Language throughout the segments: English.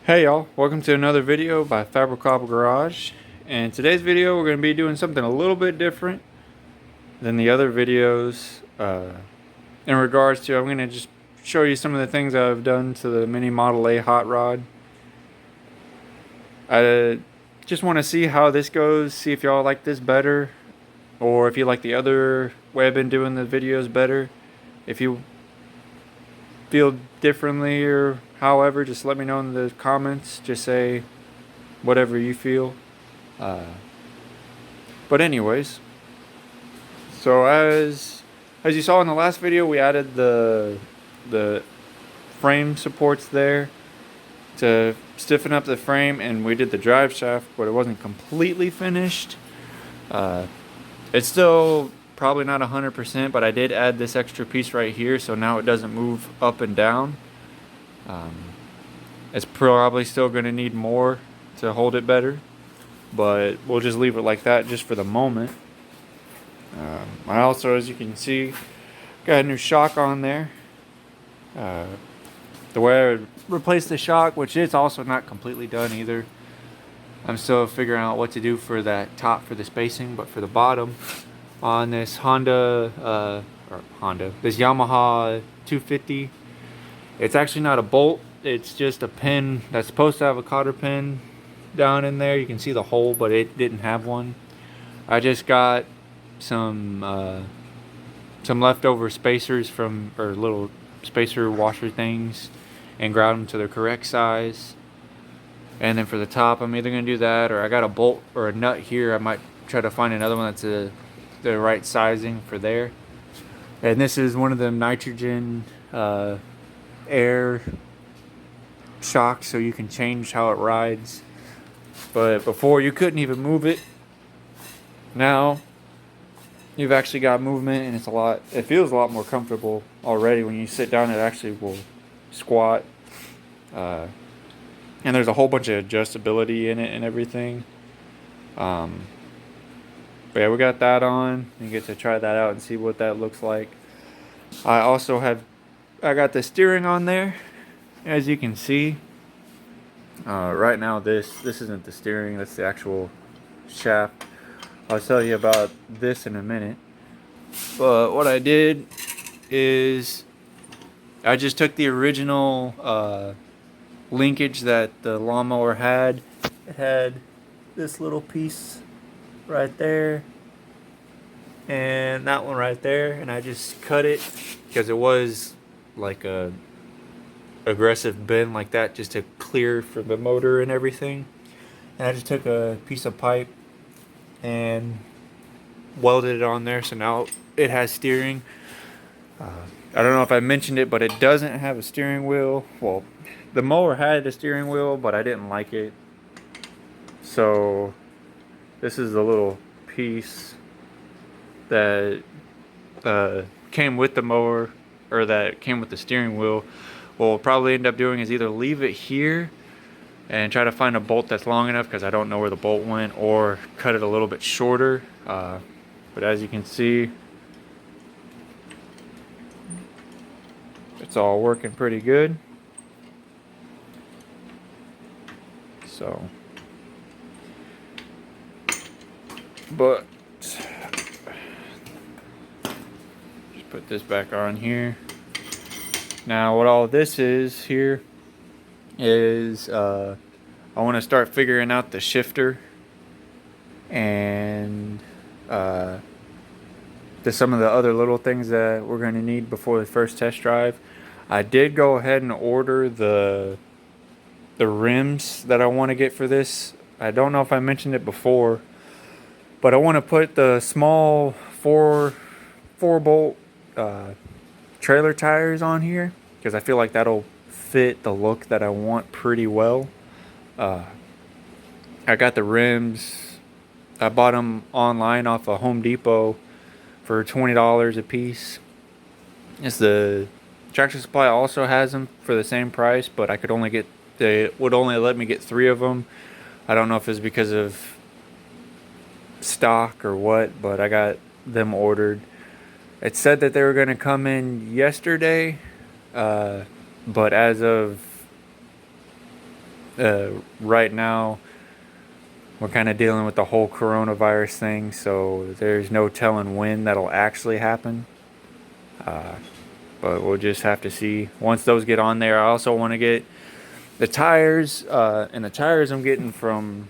Hey y'all, welcome to another video by Fabricable Garage. And today's video we're going to be doing something a little bit different than the other videos. In regards to, I'm going to just show you some of the things I've done to the Mini Model A hot rod. I just want to see how this goes, see if y'all like this better, or if you like the other way I've been doing the videos better. If you feel differently or however, just let me know in the comments. Just say whatever you feel. But anyways, so as you saw in the last video, we added the frame supports there to stiffen up the frame, and we did the drive shaft, but it wasn't completely finished. It's still probably not 100%, but I did add this extra piece right here, so now it doesn't move up and down. It's probably still going to need more to hold it better, but we'll just leave it like that just for the moment. I also, as you can see, got a new shock on there. The way I replaced the shock, which is also not completely done either. I'm still figuring out what to do for that top for the spacing, but for the bottom on this this Yamaha 250, it's actually not a bolt, it's just a pin that's supposed to have a cotter pin down in there. You can see the hole, but it didn't have one. I just got some leftover spacers from, or little spacer washer things, and ground them to their correct size. And then for the top, I'm either going to do that, or I got a bolt or a nut here. I might try to find another one that's the right sizing for there. And this is one of them nitrogen air shocks, so you can change how it rides. But before, you couldn't even move it. Now you've actually got movement, and it feels a lot more comfortable already. When you sit down, it actually will squat. And there's a whole bunch of adjustability in it and everything. But yeah, we got that on. You get to try that out and see what that looks like. I got the steering on there, as you can see. Right now this isn't the steering, that's the actual shaft. I'll tell you about this in a minute. But what I did is I just took the original linkage that the lawnmower had. It had this little piece right there and that one right there, and I just cut it because it was like a aggressive bend like that, just to clear for the motor and everything. And I just took a piece of pipe and welded it on there, so now it has steering. I don't know if I mentioned it, but it doesn't have a steering wheel. Well, the mower had a steering wheel, but I didn't like it, so this is the little piece that came with the mower, or that came with the steering wheel. What we'll probably end up doing is either leave it here and try to find a bolt that's long enough, because I don't know where the bolt went, or cut it a little bit shorter. But as you can see, it's all working pretty good. So, but just put this back on here. Now what all this is here is I want to start figuring out the shifter and some of the other little things that we're going to need before the first test drive. I did go ahead and order the rims that I want to get for this. I don't know if I mentioned it before, but I want to put the small 4-bolt trailer tires on here, because I feel like that'll fit the look that I want pretty well. I got the rims. I bought them online off of Home Depot for $20 a piece. The Tractor Supply also has them for the same price, but they would only let me get 3 of them. I don't know if it's because of stock or what, but I got them ordered. It said that they were going to come in yesterday, but as of Right now, we're kind of dealing with the whole coronavirus thing, so there's no telling when that'll actually happen. But we'll just have to see. Once those get on there, I also want to get the tires, and the tires I'm getting from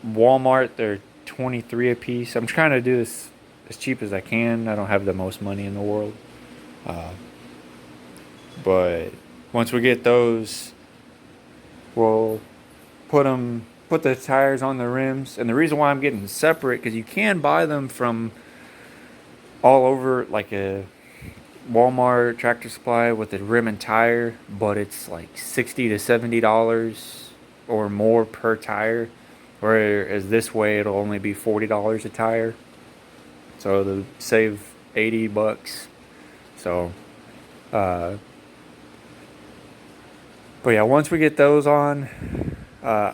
Walmart. They're 23 a piece. I'm trying to do this as cheap as I can. I don't have the most money in the world, but once we get those, we'll put the tires on the rims. And the reason why I'm getting separate, because you can buy them from all over, like a Walmart, Tractor Supply, with a rim and tire, but it's like $60 to $70 or more per tire. Whereas this way it'll only be $40 a tire, so to save $80. So, but yeah, once we get those on, uh,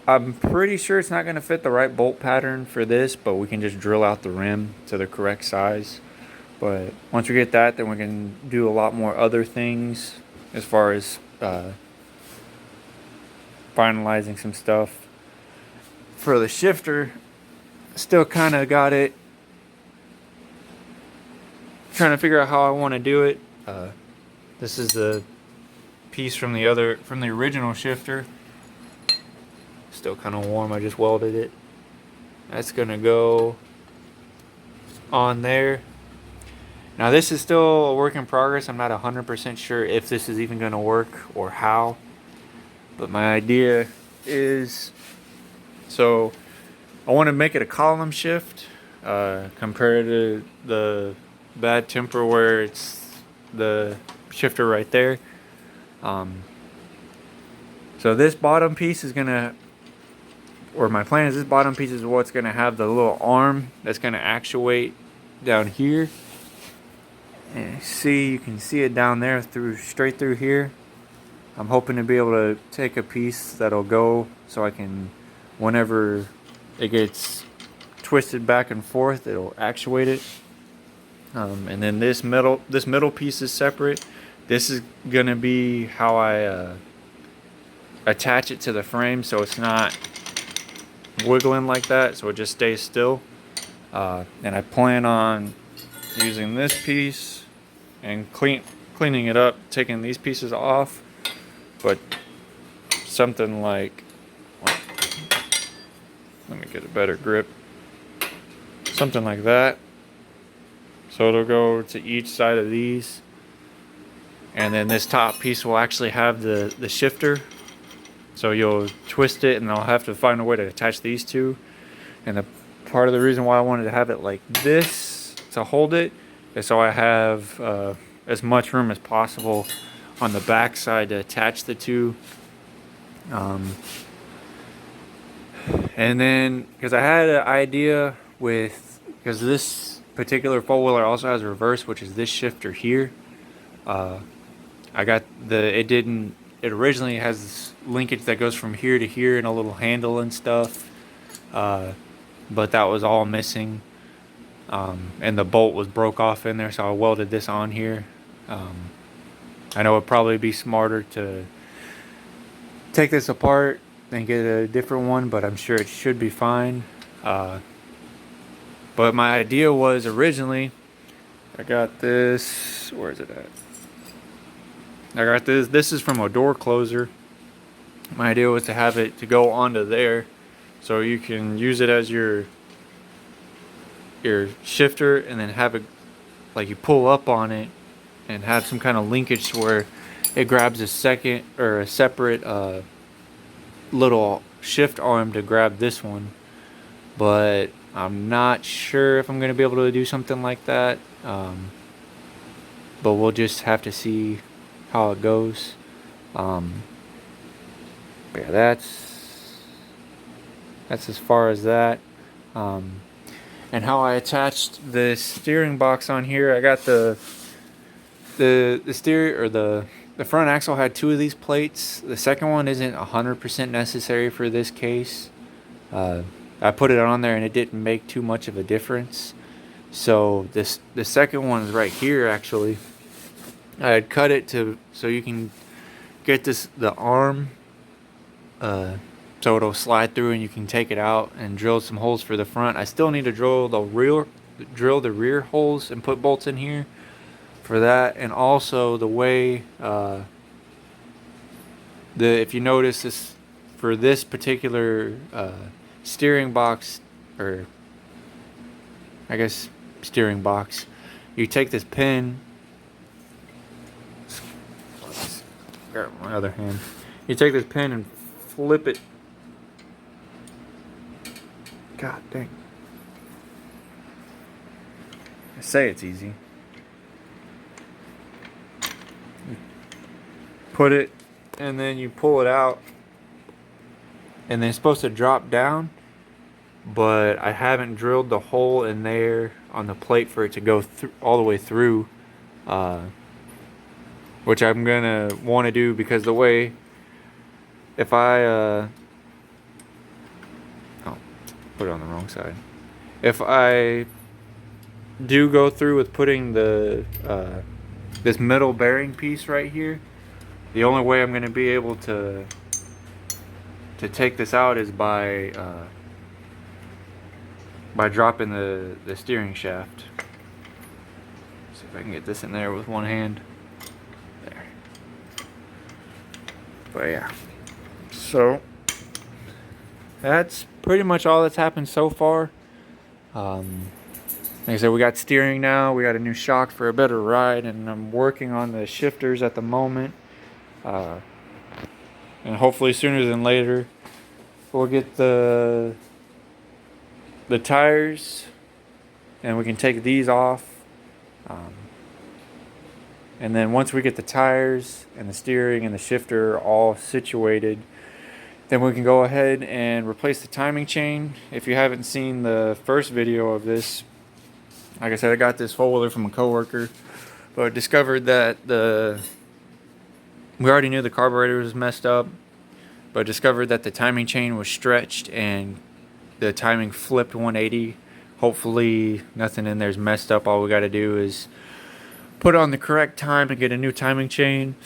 I'm pretty sure it's not going to fit the right bolt pattern for this, but we can just drill out the rim to the correct size. But once we get that, then we can do a lot more other things as far as finalizing some stuff. For the shifter, still kind of got it. Trying to figure out how I want to do it. This is the piece from the original shifter. Still kind of warm. I just welded it. That's gonna go on there. Now this is still a work in progress. I'm not 100% sure if this is even gonna work or how. But my idea is, so I want to make it a column shift, compared to the bad temper where it's the shifter right there. So this bottom piece is gonna, or my plan is this bottom piece is what's gonna have the little arm that's gonna actuate down here. And you can see it down there straight through here. I'm hoping to be able to take a piece that'll go so I can, whenever it gets twisted back and forth, it'll actuate it. And then this middle piece is separate. This is gonna be how I attach it to the frame, so it's not wiggling like that, so it just stays still. And I plan on using this piece and cleaning it up, taking these pieces off, but something like, let me get a better grip, something like that. So it'll go to each side of these, and then this top piece will actually have the shifter. So you'll twist it, and I'll have to find a way to attach these two. And the part of the reason why I wanted to have it like this to hold it is so I have as much room as possible on the back side to attach the two. And then, because I had an idea because this particular four-wheeler also has reverse, which is this shifter here. It originally has this linkage that goes from here to here and a little handle and stuff, but that was all missing, and the bolt was broke off in there, so I welded this on here. I know it'd probably be smarter to take this apart and get a different one, but I'm sure it should be fine. But my idea was originally, I got this, where is it at? I got this. This is from a door closer. My idea was to have it to go onto there, so you can use it as your shifter, and then have it like you pull up on it, and have some kind of linkage to where it grabs a separate little shift arm to grab this one. But I'm not sure if I'm going to be able to do something like that. But we'll just have to see how it goes. Yeah, that's as far as that. And how I attached the steering box on here, I got the front axle had two of these plates. The second one isn't 100% necessary for this case. I put it on there and it didn't make too much of a difference. So the second one is right here actually. I had cut it so you can get the arm so it'll slide through and you can take it out and drill some holes for the front. I still need to drill the rear holes and put bolts in here for that. And also the way if you notice this, for this particular steering box, or I guess steering box, you take this pin, grab my other hand, you take this pin and flip it. God dang. I say it's easy. Put it, and then you pull it out, and then it's supposed to drop down, but I haven't drilled the hole in there on the plate for it to go all the way through, which I'm gonna want to do, because the way, if I oh, put it on the wrong side. If I do go through with putting the this metal bearing piece right here, the only way I'm going to be able to take this out is by dropping the steering shaft. See if I can get this in there with one hand. There. But yeah. So that's pretty much all that's happened so far. Like I said, we got steering now, we got a new shock for a better ride, and I'm working on the shifters at the moment. And hopefully sooner than later we'll get the tires, and we can take these off. And then once we get the tires and the steering and the shifter all situated, then we can go ahead and replace the timing chain. If you haven't seen the first video of this, like I said, I got this four-wheeler from a coworker, but discovered that we already knew the carburetor was messed up, but discovered that the timing chain was stretched and the timing flipped 180. Hopefully nothing in there's messed up. All we got to do is put on the correct time to get a new timing chain.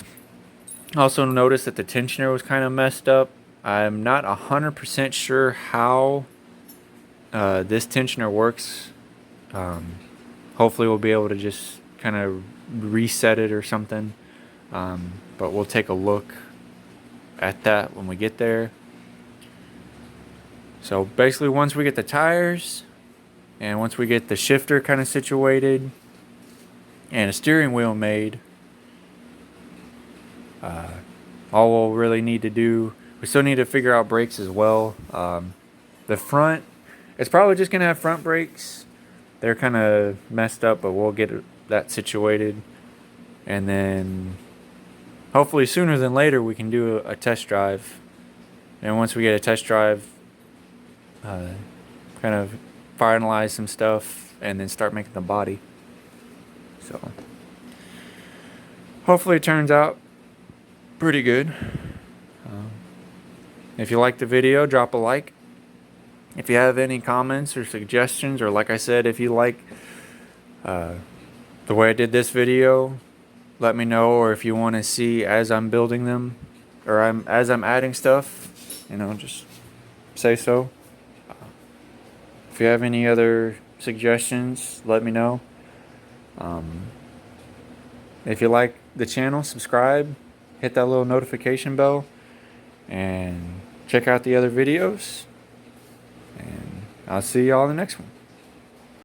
Also noticed that the tensioner was kind of messed up. I'm not 100% sure how this tensioner works. Hopefully we'll be able to just kind of reset it or something. But we'll take a look at that when we get there. So basically, once we get the tires and once we get the shifter kind of situated and a steering wheel made, all we'll really need to do, we still need to figure out brakes as well. The front, it's probably just going to have front brakes. They're kind of messed up, but we'll get that situated. And then hopefully sooner than later we can do a test drive. And once we get a test drive, kind of finalize some stuff and then start making the body. So hopefully it turns out pretty good. If you liked the video, drop a like. If you have any comments or suggestions, or like I said, if you like the way I did this video, let me know. Or if you want to see as I'm building them, or as I'm adding stuff, just say so. If you have any other suggestions, let me know. If you like the channel, subscribe, hit that little notification bell, and check out the other videos. And I'll see y'all in the next one.